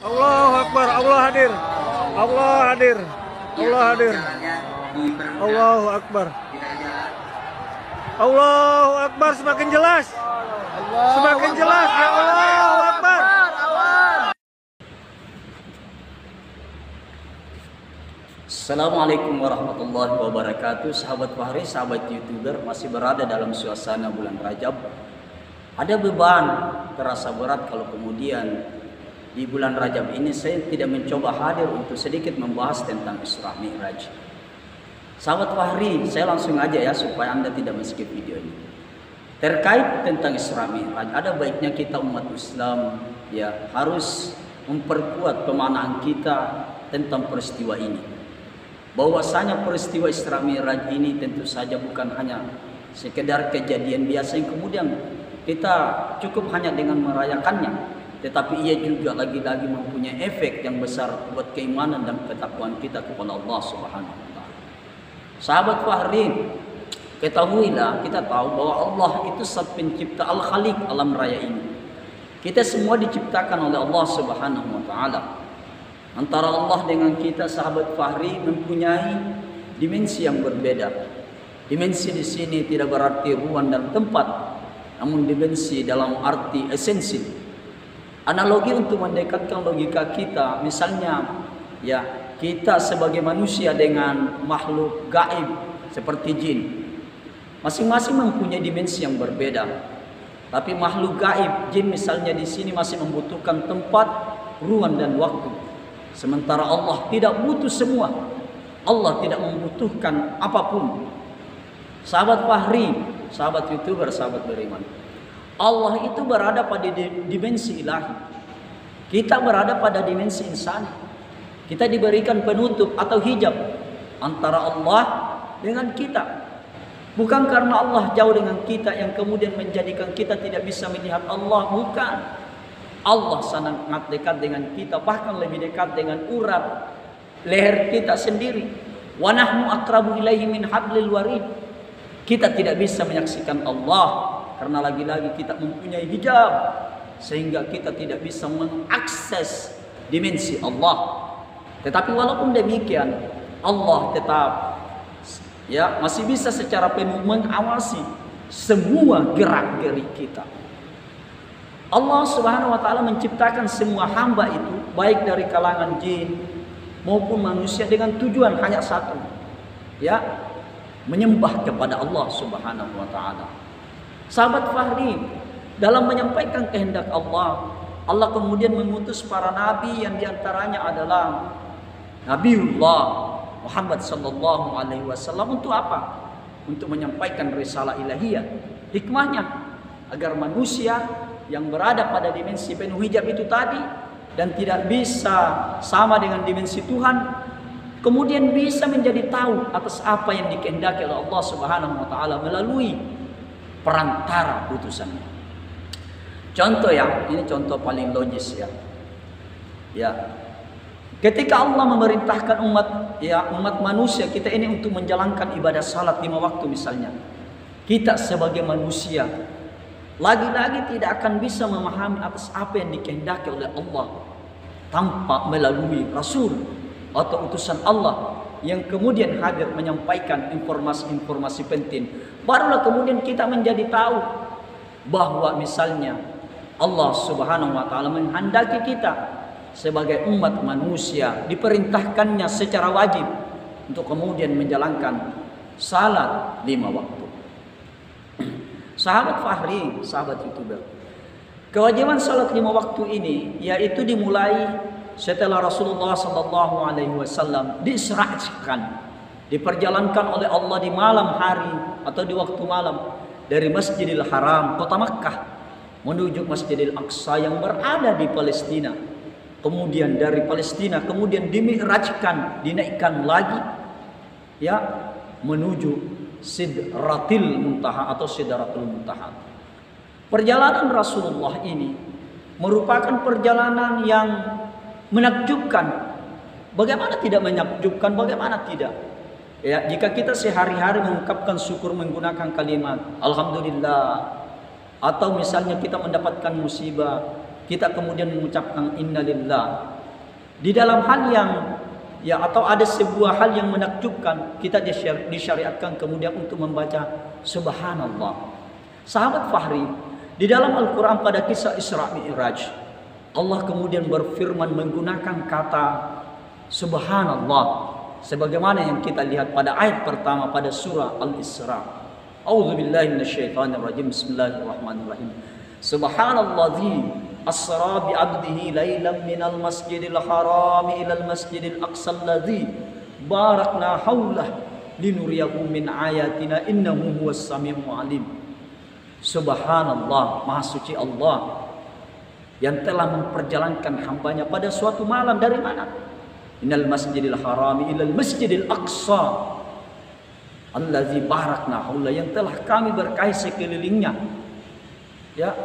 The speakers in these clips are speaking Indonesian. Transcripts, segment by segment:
Allahu Akbar, Allah hadir. Allah hadir. Allah hadir. Allahu Akbar. Allahu Akbar, semakin jelas. Semakin jelas ya Allahu Akbar. Assalamualaikum warahmatullahi wabarakatuh. Sahabat Fahri, sahabat YouTuber, masih berada dalam suasana bulan Rajab. Ada beban terasa berat kalau kemudian di bulan Rajab ini saya tidak mencoba hadir untuk sedikit membahas tentang Isra Mi'raj. Sahabat Fahri, saya langsung aja ya supaya Anda tidak men-skip video ini. Terkait tentang Isra Mi'raj, ada baiknya kita umat Islam ya harus memperkuat pemahaman kita tentang peristiwa ini. Bahwasanya peristiwa Isra Mi'raj ini tentu saja bukan hanya sekedar kejadian biasa yang kemudian kita cukup hanya dengan merayakannya, tetapi ia juga lagi-lagi mempunyai efek yang besar buat keimanan dan ketakwaan kita kepada Allah Subhanahu wa taala. Sahabat Fahri, ketahuilah, kita tahu bahwa Allah itu Zat pencipta Al-Khaliq alam raya ini. Kita semua diciptakan oleh Allah Subhanahu wa taala. Antara Allah dengan kita, sahabat Fahri, mempunyai dimensi yang berbeda. Dimensi di sini tidak berarti ruang dan tempat, namun dimensi dalam arti esensi. Analogi untuk mendekatkan logika kita, misalnya ya kita sebagai manusia dengan makhluk gaib seperti jin, masing-masing mempunyai dimensi yang berbeda. Tapi makhluk gaib jin misalnya di sini masih membutuhkan tempat, ruang dan waktu. Sementara Allah tidak butuh semua. Allah tidak membutuhkan apapun. Sahabat Fahri, sahabat YouTuber, sahabat beriman, Allah itu berada pada dimensi ilahi. Kita berada pada dimensi insani. Kita diberikan penutup atau hijab antara Allah dengan kita. Bukan karena Allah jauh dengan kita yang kemudian menjadikan kita tidak bisa melihat Allah, bukan. Allah sangat dekat dengan kita, bahkan lebih dekat dengan urat leher kita sendiri. Wa nahnu aqrabu ilaihi min hablil warid. Kita tidak bisa menyaksikan Allah karena lagi-lagi kita mempunyai hijab sehingga kita tidak bisa mengakses dimensi Allah. Tetapi walaupun demikian, Allah tetap ya masih bisa secara penuh mengawasi semua gerak-gerik kita. Allah Subhanahu wa taala menciptakan semua hamba itu baik dari kalangan jin maupun manusia dengan tujuan hanya satu, ya, menyembah kepada Allah Subhanahu wa taala. Sahabat Fahri, dalam menyampaikan kehendak Allah, Allah kemudian mengutus para nabi yang diantaranya adalah Nabiullah Muhammad sallallahu alaihi wasallam. Untuk apa? Untuk menyampaikan risalah ilahiyah. Hikmahnya agar manusia yang berada pada dimensi penuh hijab itu tadi dan tidak bisa sama dengan dimensi Tuhan, kemudian bisa menjadi tahu atas apa yang dikehendaki oleh Allah Subhanahu wa taala melalui perantara utusannya. Contoh ya, ini contoh paling logis ya. Ya. Ketika Allah memerintahkan umat manusia kita ini untuk menjalankan ibadah salat 5 waktu misalnya. Kita sebagai manusia lagi-lagi tidak akan bisa memahami atas apa yang dikehendaki oleh Allah tanpa melalui Rasul atau utusan Allah yang kemudian hadir menyampaikan informasi-informasi penting. Barulah kemudian kita menjadi tahu bahwa misalnya Allah Subhanahu wa taala menghendaki kita sebagai umat manusia diperintahkannya secara wajib untuk kemudian menjalankan salat 5 waktu. Sahabat Fahri, sahabat YouTuber, kewajiban salat 5 waktu ini yaitu dimulai setelah Rasulullah sallallahu alaihi wasallam diisra'kan, diperjalankan oleh Allah di malam hari atau di waktu malam dari Masjidil Haram, kota Makkah, menuju Masjidil Aqsa yang berada di Palestina. Kemudian dari Palestina kemudian dimi'rajkan, dinaikkan lagi ya menuju Sidratil Muntaha atau Sidratul Muntaha. Perjalanan Rasulullah ini merupakan perjalanan yang menakjubkan. Bagaimana tidak menakjubkan? Bagaimana tidak? Ya, jika kita sehari-hari mengungkapkan syukur menggunakan kalimat alhamdulillah, atau misalnya kita mendapatkan musibah, kita kemudian mengucapkan innalillah. Di dalam hal yang atau ada sebuah hal yang menakjubkan, kita disyariatkan kemudian untuk membaca subhanallah. Sahabat Fahri, di dalam Al-Quran pada kisah Isra Mi'raj, Allah kemudian berfirman menggunakan kata subhanallah, sebagaimana yang kita lihat pada ayat pertama pada surah Al-Isra. A'udzubillahi minasyaitonirrajim. Bismillahirrahmanirrahim. Subhanalladzi asra bi 'abdihi lailan minal masjidil haram ilal masjidil aqsal ladzi barakna haulah linuriyahu min ayatina innahu huwas samiul alim. Subhanallah, maha suci Allah yang telah memperjalankan hambanya pada suatu malam dari mana? Minal masjidil harami ilal masjidil aqsa allazi barakna haulah, yang telah kami berkahi sekelilingnya. Ya,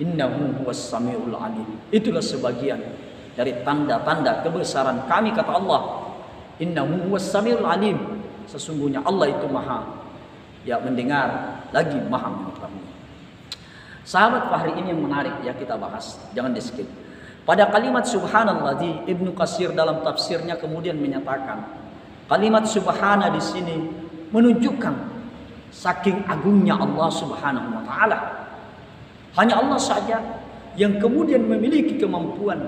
innahu huwas samiul alim. Itulah sebagian dari tanda-tanda kebesaran kami, kata Allah. Innahu huwas samiul alim. Sesungguhnya Allah itu maha mendengar lagi maha mengetahui. Sahabat Fahri, ini yang menarik ya kita bahas, jangan di skip. Pada kalimat subhanallah, Ibnu Katsir dalam tafsirnya kemudian menyatakan kalimat subhana di sini menunjukkan saking agungnya Allah Subhanahu wa taala. Hanya Allah saja yang kemudian memiliki kemampuan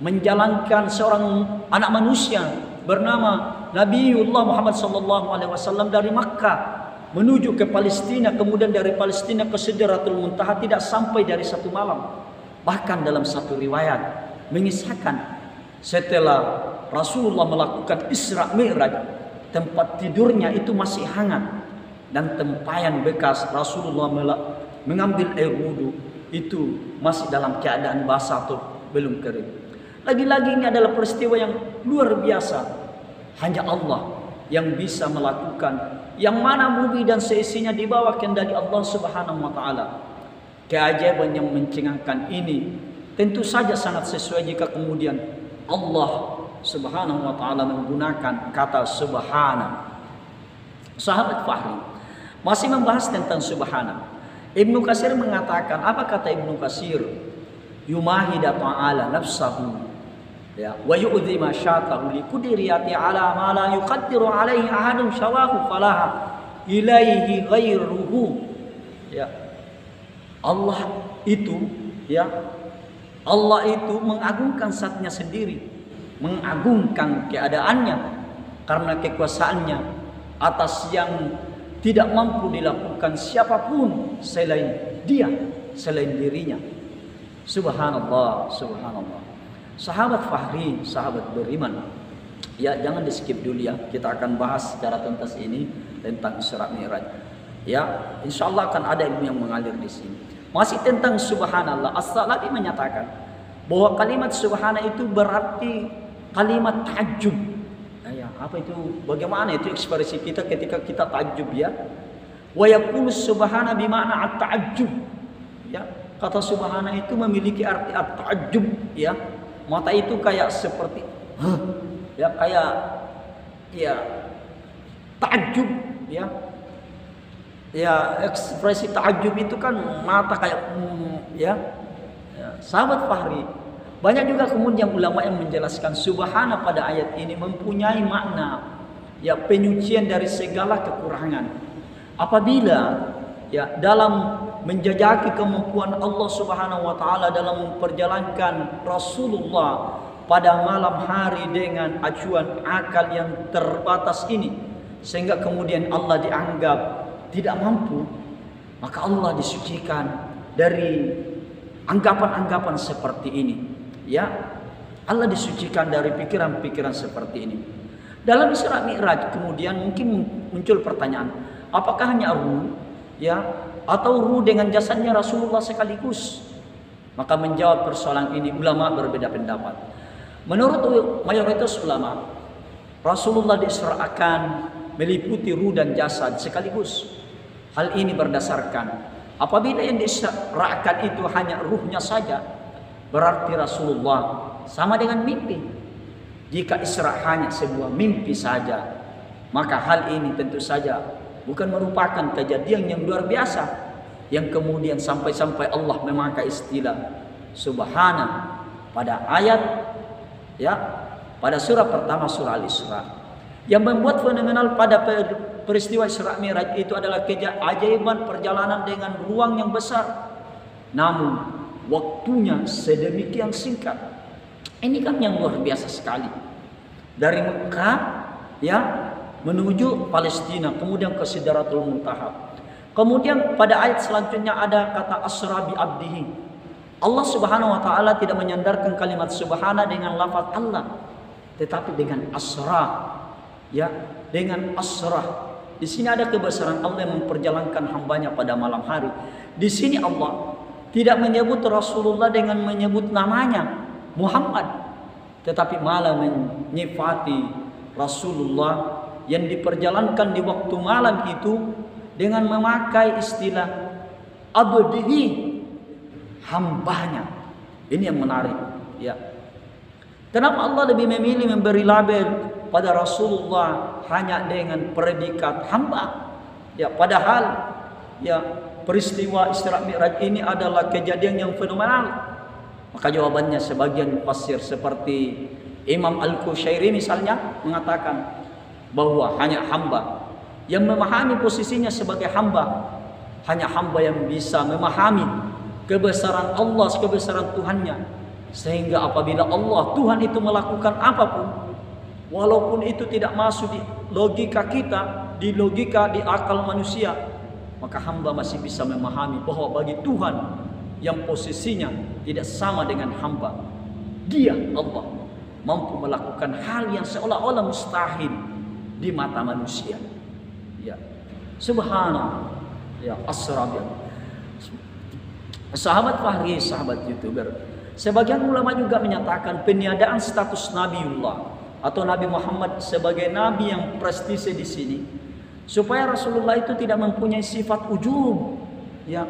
menjalankan seorang anak manusia bernama Nabiullah Muhammad SAW dari Makkah menuju ke Palestina, kemudian dari Palestina ke Sidratul Muntaha tidak sampai dari satu malam. Bahkan dalam satu riwayat mengisahkan setelah Rasulullah melakukan Isra Mi'raj, tempat tidurnya itu masih hangat dan tempayan bekas Rasulullah mengambil air wudhu itu masih dalam keadaan basah atau belum kering. Lagi-lagi ini adalah peristiwa yang luar biasa. Hanya Allah yang bisa melakukan, yang mana bumi dan seisinya di bawah kendali Allah Subhanahu wa taala. Keajaiban yang mencengangkan ini tentu saja sangat sesuai jika kemudian Allah Subhanahu wa taala menggunakan kata subhana. Sahabat Fahri masih membahas tentang subhana. Ibnu Katsir mengatakan, apa kata Ibnu Katsir? Yumahida ta'ala nafsahu wa yu'dhi ma syatahu li qudrati ala ma la yuqaddiru alaihi ahadun syawahu falaha ilaihi ghairuhu. Allah itu Allah itu mengagungkan zatnya sendiri, mengagungkan keadaannya karena kekuasaannya atas yang tidak mampu dilakukan siapapun selain dia, selain dirinya. Subhanallah, subhanallah. Sahabat Fahri, sahabat beriman, ya jangan di skip dulu ya. Kita akan bahas secara tuntas ini tentang Isra Mi'raj. Ya, insya Allah akan ada ilmu yang mengalir di sini. Masih tentang subhanallah, As-Salafi menyatakan bahwa kalimat subhana itu berarti kalimat ta'ajjub. Ya, apa itu? Bagaimana itu ekspresi kita ketika kita ta'ajjub ya? Wa yaqulu subhana bima'na at-ta'ajjub. Ya, kata subhana itu memiliki arti at-ta'ajjub ya. Mata itu kayak seperti ya, kayak ya ta'ajjub ya. Ya, ekspresi ta'ajjub itu kan mata kayak ya. Sahabat Fahri, banyak juga kemudian ulama yang menjelaskan subhana pada ayat ini mempunyai makna ya penyucian dari segala kekurangan. Apabila ya dalam menjajaki kemampuan Allah Subhanahu wa taala dalam memperjalankan Rasulullah pada malam hari dengan acuan akal yang terbatas ini, sehingga kemudian Allah dianggap tidak mampu, maka Allah disucikan dari anggapan-anggapan seperti ini. Ya, Allah disucikan dari pikiran-pikiran seperti ini. Dalam Isra Mi'raj kemudian mungkin muncul pertanyaan, apakah hanya ruh ya atau ruh dengan jasadnya Rasulullah sekaligus? Maka menjawab persoalan ini ulama berbeda pendapat. Menurut mayoritas ulama, Rasulullah diisrakan meliputi ruh dan jasad sekaligus. Hal ini berdasarkan apabila yang diisrakan itu hanya ruhnya saja, berarti Rasulullah sama dengan mimpi. Jika Isra hanya sebuah mimpi saja, maka hal ini tentu saja bukan merupakan kejadian yang luar biasa, yang kemudian sampai-sampai Allah memakai istilah Subhana pada ayat ya pada surah pertama surah Al-Isra. Yang membuat fenomenal pada peristiwa Isra Mi'raj itu adalah keajaiban perjalanan dengan ruang yang besar. Namun waktunya sedemikian singkat. Ini kan yang luar biasa sekali. Dari Mekah ya menuju Palestina, kemudian ke Sidratul Muntaha. Kemudian pada ayat selanjutnya ada kata asra bi abdihi. Allah Subhanahu wa taala tidak menyandarkan kalimat subhana dengan lafaz Allah, tetapi dengan asra. Ya, dengan asra. Di sini ada kebesaran Allah yang memperjalankan hambanya pada malam hari. Di sini Allah tidak menyebut Rasulullah dengan menyebut namanya Muhammad, tetapi malah menyifati Rasulullah yang diperjalankan di waktu malam itu dengan memakai istilah abdihi, hambanya. Ini yang menarik ya. Kenapa Allah lebih memilih memberi label pada Rasulullah hanya dengan predikat hamba? Ya, padahal ya peristiwa Isra Mi'raj ini adalah kejadian yang fenomenal. Maka jawabannya sebagian mufassir seperti Imam Al-Qushairi misalnya mengatakan bahwa hanya hamba yang memahami posisinya sebagai hamba, hanya hamba yang bisa memahami kebesaran Allah, kebesaran Tuhannya. Sehingga apabila Allah Tuhan itu melakukan apapun, walaupun itu tidak masuk di logika kita, di logika, di akal manusia, maka hamba masih bisa memahami bahwa bagi Tuhan yang posisinya tidak sama dengan hamba, Dia Allah mampu melakukan hal yang seolah-olah mustahil di mata manusia. Ya, subhanallah. Ya, asrabil. Sahabat Fahri, sahabat YouTuber, sebagian ulama juga menyatakan peniadaan status Nabiullah atau Nabi Muhammad sebagai nabi yang prestise di sini supaya Rasulullah itu tidak mempunyai sifat ujub. Ya,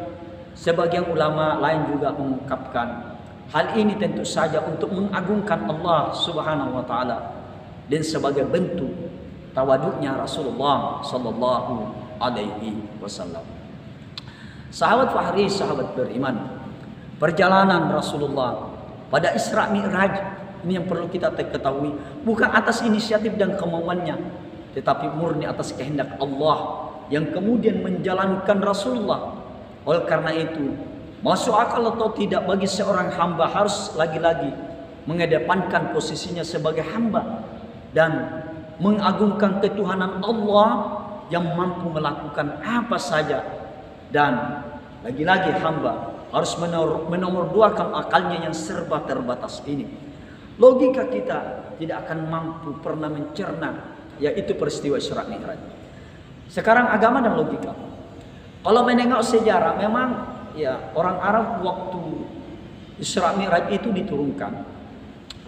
sebagian ulama lain juga mengungkapkan hal ini tentu saja untuk mengagungkan Allah Subhanahu wa taala dan sebagai bentuk tawaduknya Rasulullah sallallahu alaihi wasallam. Sahabat Fahri, sahabat beriman, perjalanan Rasulullah pada Isra Mi'raj ini yang perlu kita ketahui, bukan atas inisiatif dan kemauannya, tetapi murni atas kehendak Allah yang kemudian menjalankan Rasulullah. Oleh karena itu, masuk akal atau tidak bagi seorang hamba harus lagi-lagi mengedepankan posisinya sebagai hamba dan mengagungkan ketuhanan Allah yang mampu melakukan apa saja. Dan lagi-lagi hamba harus menomorduakan akalnya yang serba terbatas ini. Logika kita tidak akan mampu pernah mencerna yaitu peristiwa Isra Mi'raj. Sekarang agama dan logika. Kalau menengok sejarah, memang ya orang Arab waktu Isra Mi'raj itu diturunkan,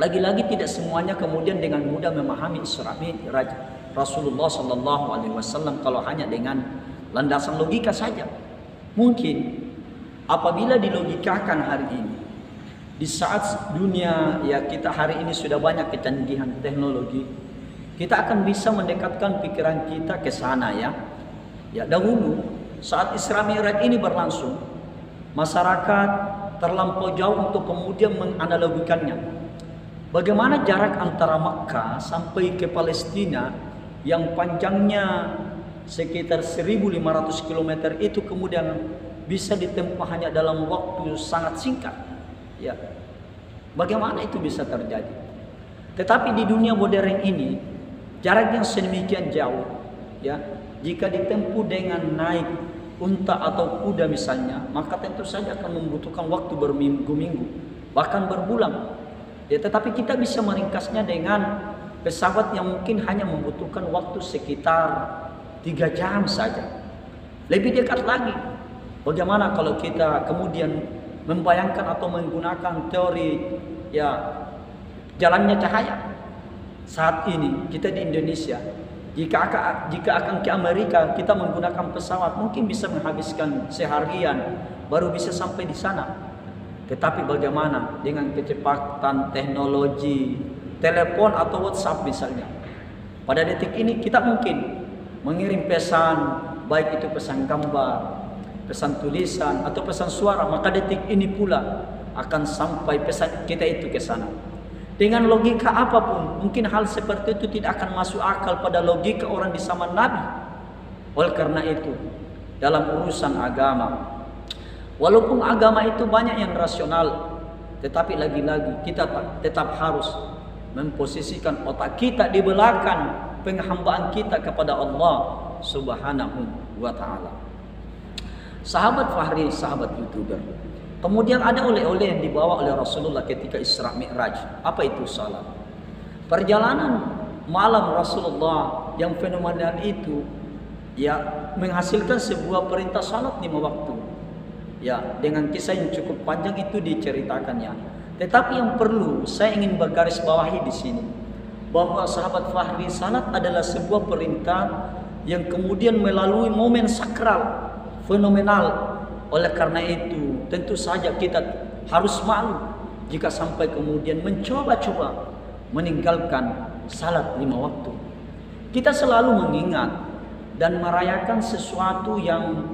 lagi-lagi tidak semuanya kemudian dengan mudah memahami Isra Mi'raj Rasulullah Sallallahu Alaihi Wasallam kalau hanya dengan landasan logika saja. Mungkin apabila dilogikakan hari ini, di saat dunia ya kita hari ini sudah banyak kecanggihan teknologi, kita akan bisa mendekatkan pikiran kita ke sana ya. Ya, dahulu saat Isra Mi'raj ini berlangsung, masyarakat terlampau jauh untuk kemudian menganalogikannya. Bagaimana jarak antara Makkah sampai ke Palestina yang panjangnya sekitar 1.500 km itu kemudian bisa ditempuh hanya dalam waktu sangat singkat. Ya, bagaimana itu bisa terjadi? Tetapi di dunia modern ini jarak yang sedemikian jauh, ya, jika ditempuh dengan naik unta atau kuda misalnya, maka tentu saja akan membutuhkan waktu berminggu-minggu, bahkan berbulan. Ya, tetapi kita bisa meringkasnya dengan pesawat yang mungkin hanya membutuhkan waktu sekitar 3 jam saja. Lebih dekat lagi, bagaimana kalau kita kemudian membayangkan atau menggunakan teori ya jalannya cahaya. Saat ini kita di Indonesia, jika akan ke Amerika kita menggunakan pesawat mungkin bisa menghabiskan seharian baru bisa sampai di sana. Tetapi bagaimana dengan kecepatan teknologi telepon atau WhatsApp misalnya? Pada detik ini kita mungkin mengirim pesan, baik itu pesan gambar, pesan tulisan atau pesan suara, maka detik ini pula akan sampai pesan kita itu ke sana. Dengan logika apapun, mungkin hal seperti itu tidak akan masuk akal pada logika orang di zaman Nabi. Oleh karena itu, dalam urusan agama, walaupun agama itu banyak yang rasional, tetapi lagi-lagi kita tetap harus memposisikan otak kita di belakang penghambaan kita kepada Allah Subhanahu wa ta'ala. Sahabat Fahri, sahabat YouTuber, kemudian ada oleh-oleh yang dibawa oleh Rasulullah ketika Isra Mi'raj. Apa itu salat? Perjalanan malam Rasulullah yang fenomenal itu ya menghasilkan sebuah perintah salat 5 waktu. Ya, dengan kisah yang cukup panjang itu diceritakannya. Tetapi yang perlu saya ingin bergaris bawahi di sini bahwa sahabat Fahri, salat adalah sebuah perintah yang kemudian melalui momen sakral fenomenal. Oleh karena itu, tentu saja kita harus malu jika sampai kemudian mencoba-coba meninggalkan salat 5 waktu. Kita selalu mengingat dan merayakan sesuatu yang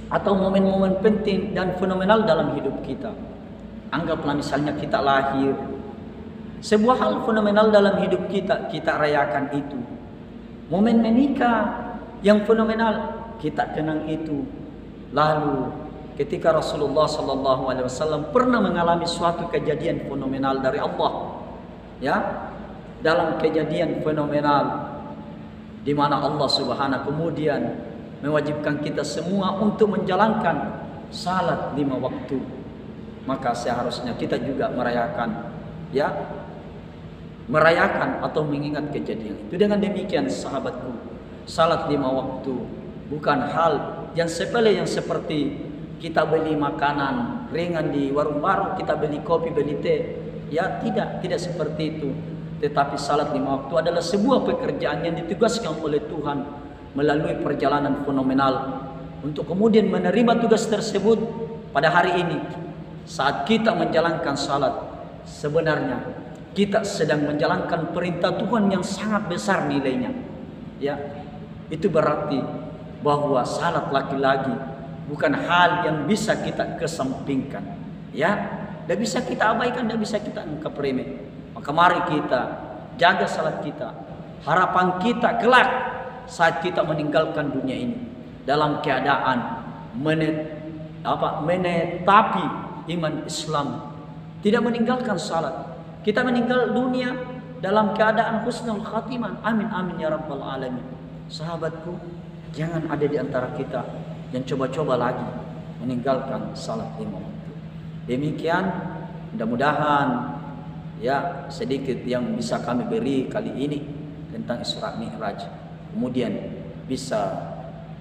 atau momen-momen penting dan fenomenal dalam hidup kita. Anggaplah misalnya kita lahir, sebuah hal fenomenal dalam hidup kita, kita rayakan itu. Momen menikah yang fenomenal, kita kenang itu. Lalu ketika Rasulullah SAW pernah mengalami suatu kejadian fenomenal dari Allah, ya, dalam kejadian fenomenal di mana Allah Subhanahu kemudian mewajibkan kita semua untuk menjalankan salat 5 waktu. Maka seharusnya kita juga merayakan atau mengingat kejadian itu. Dengan demikian sahabatku, salat 5 waktu bukan hal yang sepele yang seperti kita beli makanan ringan di warung-warung, kita beli kopi, beli teh. Ya, tidak seperti itu. Tetapi salat 5 waktu adalah sebuah pekerjaan yang ditugaskan oleh Tuhan melalui perjalanan fenomenal untuk kemudian menerima tugas tersebut pada hari ini. Saat kita menjalankan salat, sebenarnya kita sedang menjalankan perintah Tuhan yang sangat besar nilainya. Ya, itu berarti bahwa salat lagi-lagi bukan hal yang bisa kita kesampingkan. Ya, tidak bisa kita abaikan, tidak bisa kita anggap remeh. Maka mari kita jaga salat kita. Harapan kita kelak saat kita meninggalkan dunia ini dalam keadaan menetapi iman Islam, tidak meninggalkan salat. Kita meninggal dunia dalam keadaan husnul khatimah. Amin amin ya rabbal alamin. Sahabatku, jangan ada di antara kita yang coba-coba lagi meninggalkan salat 5 waktu. Demikian, mudah-mudahan ya sedikit yang bisa kami beri kali ini tentang Isra Mi'raj, kemudian bisa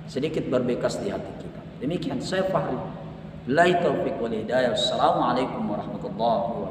sedikit berbekas di hati kita. Demikian saya Fahri. Billahi taufiq wal hidayah. Assalamualaikum warahmatullahi wabarakatuh.